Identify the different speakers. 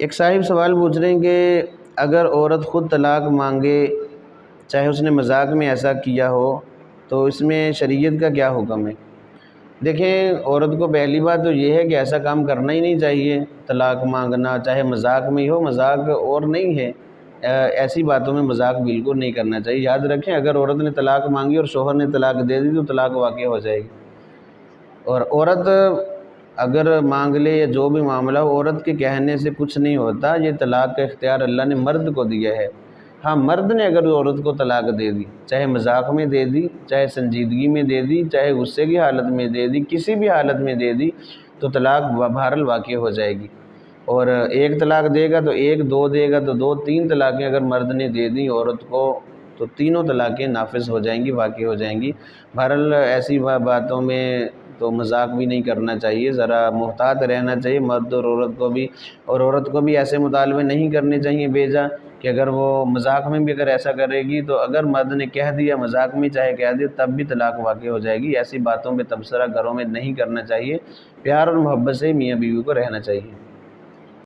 Speaker 1: ایک صاحب سوال پوچھ رہے ہیں کہ اگر عورت خود طلاق مانگے، چاہے اس نے مذاق میں ایسا کیا ہو، تو اس میں شریعت کا کیا حکم ہے؟ دیکھیں، عورت کو پہلی بات تو یہ ہے کہ ایسا کام کرنا ہی نہیں چاہیے۔ طلاق مانگنا چاہے مذاق میں ہی ہو، مذاق اور نہیں ہے، ایسی باتوں میں مذاق بالکل نہیں کرنا چاہیے۔ یاد رکھیں، اگر عورت نے طلاق مانگی اور شوہر نے طلاق دے دی تو طلاق واقع ہو جائے گی۔ اور عورت اگر مانگ لے یا جو بھی معاملہ ہو، عورت کے کہنے سے کچھ نہیں ہوتا۔ یہ طلاق کا اختیار اللہ نے مرد کو دیا ہے۔ ہاں، مرد نے اگر عورت کو طلاق دے دی، چاہے مذاق میں دے دی، چاہے سنجیدگی میں دے دی، چاہے غصے کی حالت میں دے دی، کسی بھی حالت میں دے دی، تو طلاق بہرحال واقع ہو جائے گی۔ اور ایک طلاق دے گا تو ایک، دو دے گا تو دو، تین طلاقیں اگر مرد نے دے دی عورت کو تو تینوں طلاقیں نافذ ہو جائیں گی، واقع ہو جائیں گی۔ بہرحال ایسی باتوں میں تو مذاق بھی نہیں کرنا چاہیے، ذرا محتاط رہنا چاہیے مرد اور عورت کو بھی۔ اور عورت کو بھی ایسے مطالبے نہیں کرنے چاہیے بیجا کہ اگر وہ مذاق میں بھی اگر ایسا کرے گی تو اگر مرد نے کہہ دیا، مذاق میں چاہے کہہ دیا، تب بھی طلاق واقع ہو جائے گی۔ ایسی باتوں پہ تبصرہ گھروں میں نہیں کرنا چاہیے، پیار اور محبت سے میاں بیوی کو رہنا چاہیے۔